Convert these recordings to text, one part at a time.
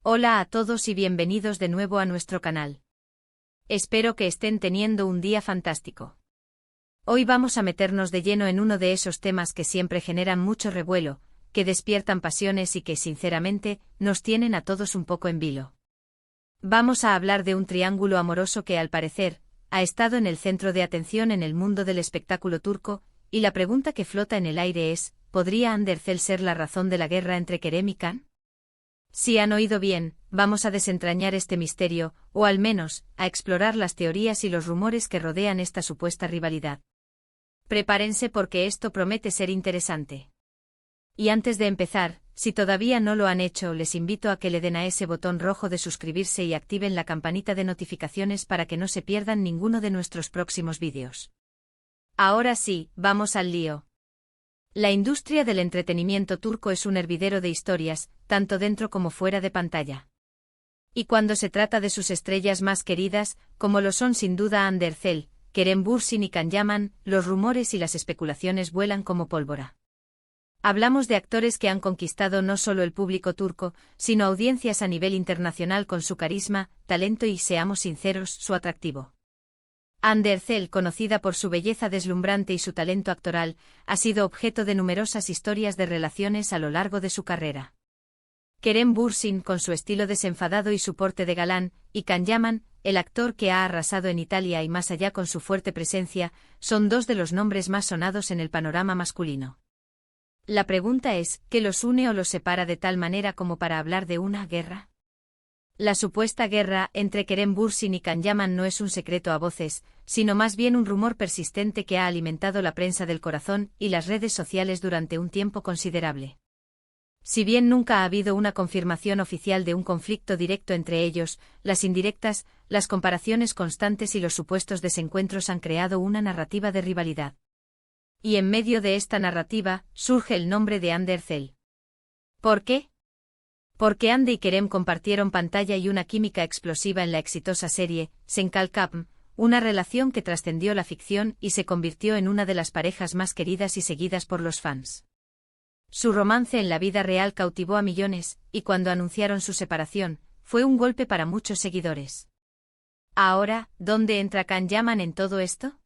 Hola a todos y bienvenidos de nuevo a nuestro canal. Espero que estén teniendo un día fantástico. Hoy vamos a meternos de lleno en uno de esos temas que siempre generan mucho revuelo, que despiertan pasiones y que, sinceramente, nos tienen a todos un poco en vilo. Vamos a hablar de un triángulo amoroso que, al parecer, ha estado en el centro de atención en el mundo del espectáculo turco, y la pregunta que flota en el aire es, ¿podría Andercel ser la razón de la guerra entre Kerem y Can? Si han oído bien, vamos a desentrañar este misterio, o al menos, a explorar las teorías y los rumores que rodean esta supuesta rivalidad. Prepárense porque esto promete ser interesante. Y antes de empezar, si todavía no lo han hecho, les invito a que le den a ese botón rojo de suscribirse y activen la campanita de notificaciones para que no se pierdan ninguno de nuestros próximos vídeos. Ahora sí, vamos al lío. La industria del entretenimiento turco es un hervidero de historias, tanto dentro como fuera de pantalla. Y cuando se trata de sus estrellas más queridas, como lo son sin duda Andercel, Kerem Bürsin y Can Yaman, los rumores y las especulaciones vuelan como pólvora. Hablamos de actores que han conquistado no solo el público turco, sino audiencias a nivel internacional con su carisma, talento y, seamos sinceros, su atractivo. Andercel, conocida por su belleza deslumbrante y su talento actoral, ha sido objeto de numerosas historias de relaciones a lo largo de su carrera. Kerem Bürsin, con su estilo desenfadado y su porte de galán, y Can Yaman, el actor que ha arrasado en Italia y más allá con su fuerte presencia, son dos de los nombres más sonados en el panorama masculino. La pregunta es, ¿qué los une o los separa de tal manera como para hablar de una guerra? La supuesta guerra entre Kerem Bürsin y Can Yaman no es un secreto a voces, sino más bien un rumor persistente que ha alimentado la prensa del corazón y las redes sociales durante un tiempo considerable. Si bien nunca ha habido una confirmación oficial de un conflicto directo entre ellos, las indirectas, las comparaciones constantes y los supuestos desencuentros han creado una narrativa de rivalidad. Y en medio de esta narrativa, surge el nombre de Andercel. ¿Por qué? Porque Ande y Kerem compartieron pantalla y una química explosiva en la exitosa serie Senkal Kapm, una relación que trascendió la ficción y se convirtió en una de las parejas más queridas y seguidas por los fans. Su romance en la vida real cautivó a millones, y cuando anunciaron su separación, fue un golpe para muchos seguidores. Ahora, ¿dónde entra Can Yaman en todo esto?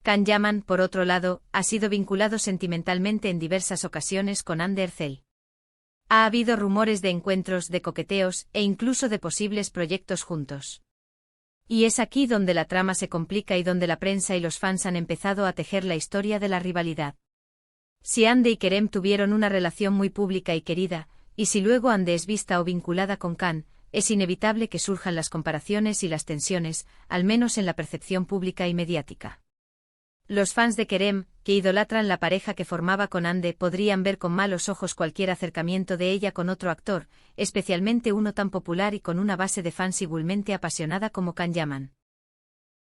Can Yaman, por otro lado, ha sido vinculado sentimentalmente en diversas ocasiones con Andercel. Ha habido rumores de encuentros, de coqueteos, e incluso de posibles proyectos juntos. Y es aquí donde la trama se complica y donde la prensa y los fans han empezado a tejer la historia de la rivalidad. Si Ande y Kerem tuvieron una relación muy pública y querida, y si luego Ande es vista o vinculada con Can, es inevitable que surjan las comparaciones y las tensiones, al menos en la percepción pública y mediática. Los fans de Kerem, que idolatran la pareja que formaba con Ande, podrían ver con malos ojos cualquier acercamiento de ella con otro actor, especialmente uno tan popular y con una base de fans igualmente apasionada como Can Yaman.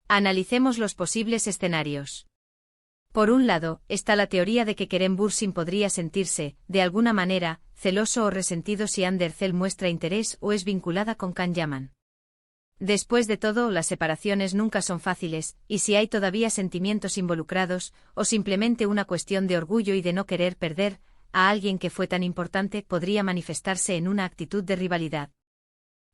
Analicemos los posibles escenarios. Por un lado, está la teoría de que Kerem Bürsin podría sentirse, de alguna manera, celoso o resentido si Andercel muestra interés o es vinculada con Can Yaman. Después de todo, las separaciones nunca son fáciles, y si hay todavía sentimientos involucrados, o simplemente una cuestión de orgullo y de no querer perder a alguien que fue tan importante, podría manifestarse en una actitud de rivalidad.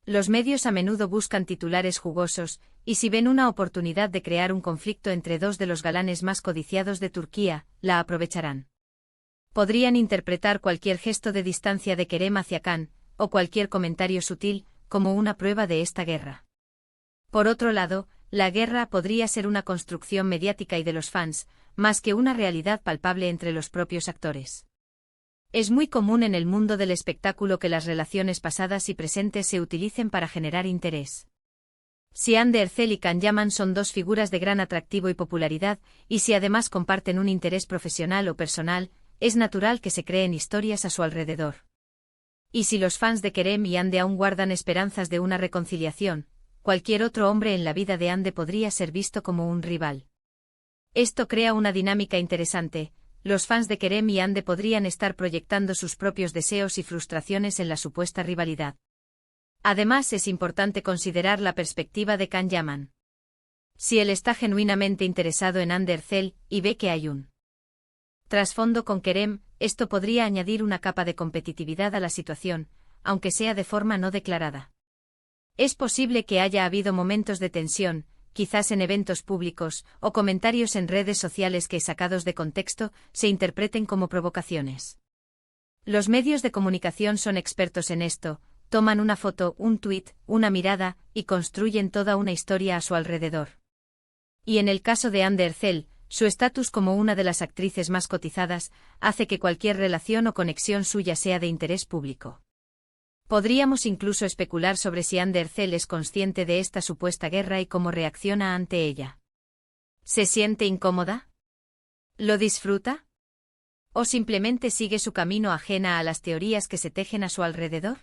Los medios a menudo buscan titulares jugosos, y si ven una oportunidad de crear un conflicto entre dos de los galanes más codiciados de Turquía, la aprovecharán. Podrían interpretar cualquier gesto de distancia de Kerem hacia Can, o cualquier comentario sutil, como una prueba de esta guerra. Por otro lado, la guerra podría ser una construcción mediática y de los fans, más que una realidad palpable entre los propios actores. Es muy común en el mundo del espectáculo que las relaciones pasadas y presentes se utilicen para generar interés. Si Andercel y Can Yaman son dos figuras de gran atractivo y popularidad, y si además comparten un interés profesional o personal, es natural que se creen historias a su alrededor. Y si los fans de Kerem y Ande aún guardan esperanzas de una reconciliación, cualquier otro hombre en la vida de Ande podría ser visto como un rival. Esto crea una dinámica interesante. Los fans de Kerem y Ande podrían estar proyectando sus propios deseos y frustraciones en la supuesta rivalidad. Además, es importante considerar la perspectiva de Can Yaman. Si él está genuinamente interesado en Andercel y ve que hay un trasfondo con Kerem, esto podría añadir una capa de competitividad a la situación, aunque sea de forma no declarada. Es posible que haya habido momentos de tensión, quizás en eventos públicos, o comentarios en redes sociales que, sacados de contexto, se interpreten como provocaciones. Los medios de comunicación son expertos en esto, toman una foto, un tuit, una mirada, y construyen toda una historia a su alrededor. Y en el caso de Anne Derzel, su estatus como una de las actrices más cotizadas hace que cualquier relación o conexión suya sea de interés público. Podríamos incluso especular sobre si Anne Derzel es consciente de esta supuesta guerra y cómo reacciona ante ella. ¿Se siente incómoda? ¿Lo disfruta? ¿O simplemente sigue su camino ajena a las teorías que se tejen a su alrededor?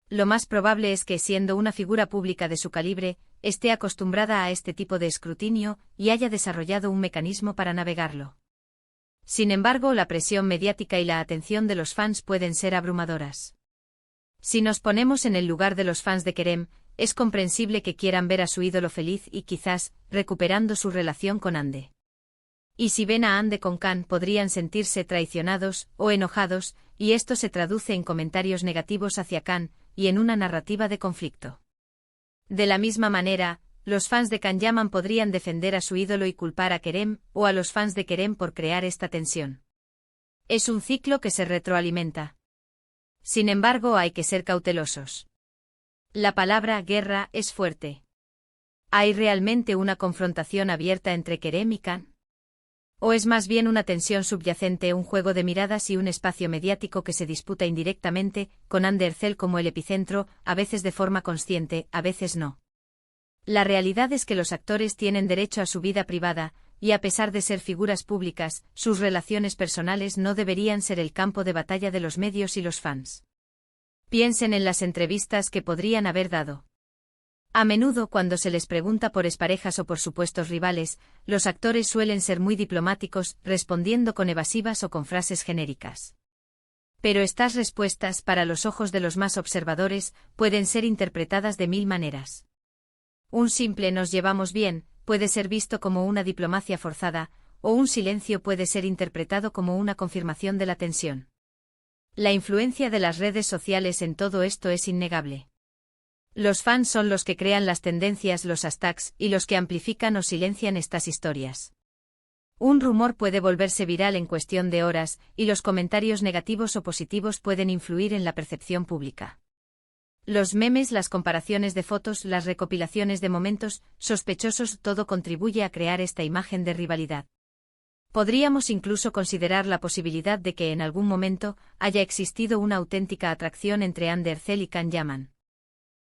Lo más probable es que, siendo una figura pública de su calibre, esté acostumbrada a este tipo de escrutinio y haya desarrollado un mecanismo para navegarlo. Sin embargo, la presión mediática y la atención de los fans pueden ser abrumadoras. Si nos ponemos en el lugar de los fans de Kerem, es comprensible que quieran ver a su ídolo feliz y quizás recuperando su relación con Ande. Y si ven a Ande con Can, podrían sentirse traicionados o enojados, y esto se traduce en comentarios negativos hacia Can y en una narrativa de conflicto. De la misma manera, los fans de Can Yaman podrían defender a su ídolo y culpar a Kerem o a los fans de Kerem por crear esta tensión. Es un ciclo que se retroalimenta. Sin embargo, hay que ser cautelosos. La palabra guerra es fuerte. ¿Hay realmente una confrontación abierta entre Kerem y Can? ¿O es más bien una tensión subyacente, un juego de miradas y un espacio mediático que se disputa indirectamente, con Anne Derzel como el epicentro, a veces de forma consciente, a veces no? La realidad es que los actores tienen derecho a su vida privada, y a pesar de ser figuras públicas, sus relaciones personales no deberían ser el campo de batalla de los medios y los fans. Piensen en las entrevistas que podrían haber dado. A menudo, cuando se les pregunta por exparejas o por supuestos rivales, los actores suelen ser muy diplomáticos, respondiendo con evasivas o con frases genéricas. Pero estas respuestas, para los ojos de los más observadores, pueden ser interpretadas de mil maneras. Un simple "nos llevamos bien" puede ser visto como una diplomacia forzada, o un silencio puede ser interpretado como una confirmación de la tensión. La influencia de las redes sociales en todo esto es innegable. Los fans son los que crean las tendencias, los hashtags, y los que amplifican o silencian estas historias. Un rumor puede volverse viral en cuestión de horas, y los comentarios negativos o positivos pueden influir en la percepción pública. Los memes, las comparaciones de fotos, las recopilaciones de momentos sospechosos, todo contribuye a crear esta imagen de rivalidad. Podríamos incluso considerar la posibilidad de que en algún momento haya existido una auténtica atracción entre Anne Derzel y Can Yaman.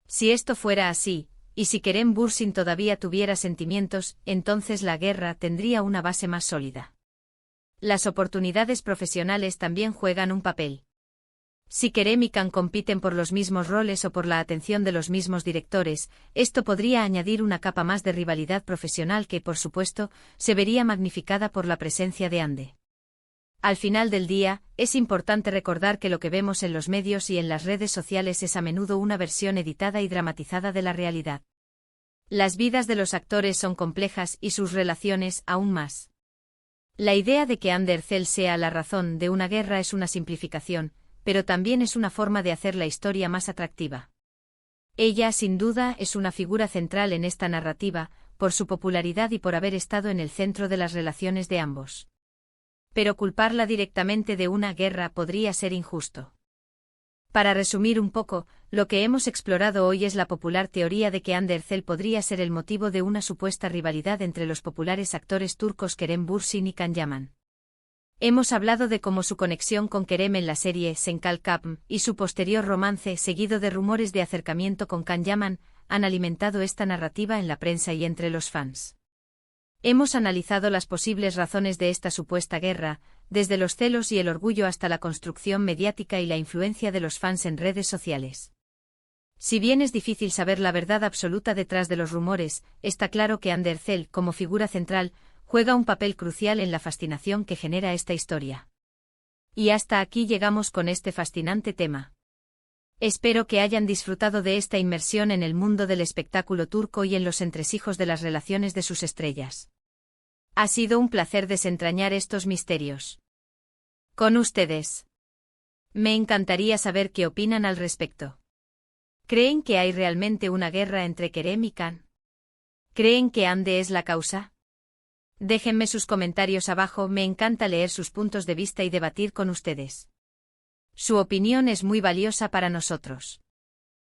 Si esto fuera así, y si Kerem Bürsin todavía tuviera sentimientos, entonces la guerra tendría una base más sólida. Las oportunidades profesionales también juegan un papel. Si Kerem y Can compiten por los mismos roles o por la atención de los mismos directores, esto podría añadir una capa más de rivalidad profesional que, por supuesto, se vería magnificada por la presencia de Ande. Al final del día, es importante recordar que lo que vemos en los medios y en las redes sociales es a menudo una versión editada y dramatizada de la realidad. Las vidas de los actores son complejas y sus relaciones aún más. La idea de que Anne Derzel sea la razón de una guerra es una simplificación, pero también es una forma de hacer la historia más atractiva. Ella, sin duda, es una figura central en esta narrativa, por su popularidad y por haber estado en el centro de las relaciones de ambos. Pero culparla directamente de una guerra podría ser injusto. Para resumir un poco, lo que hemos explorado hoy es la popular teoría de que Anne Derzel podría ser el motivo de una supuesta rivalidad entre los populares actores turcos Kerem Bürsin y Can Yaman. Hemos hablado de cómo su conexión con Kerem en la serie Senkal Kapm y su posterior romance, seguido de rumores de acercamiento con Can Yaman, han alimentado esta narrativa en la prensa y entre los fans. Hemos analizado las posibles razones de esta supuesta guerra, desde los celos y el orgullo hasta la construcción mediática y la influencia de los fans en redes sociales. Si bien es difícil saber la verdad absoluta detrás de los rumores, está claro que Anne Derzel, como figura central, juega un papel crucial en la fascinación que genera esta historia. Y hasta aquí llegamos con este fascinante tema. Espero que hayan disfrutado de esta inmersión en el mundo del espectáculo turco y en los entresijos de las relaciones de sus estrellas. Ha sido un placer desentrañar estos misterios. Con ustedes, Me encantaría saber qué opinan al respecto. ¿Creen que hay realmente una guerra entre Kerem y Khan? ¿Creen que Ande es la causa? Déjenme sus comentarios abajo, me encanta leer sus puntos de vista y debatir con ustedes. Su opinión es muy valiosa para nosotros.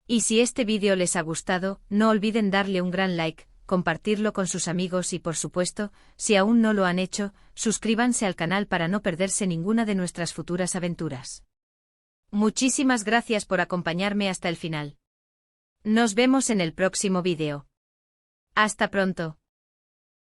Y si este vídeo les ha gustado, no olviden darle un gran like, compartirlo con sus amigos y por supuesto, si aún no lo han hecho, suscríbanse al canal para no perderse ninguna de nuestras futuras aventuras. Muchísimas gracias por acompañarme hasta el final. Nos vemos en el próximo vídeo. Hasta pronto.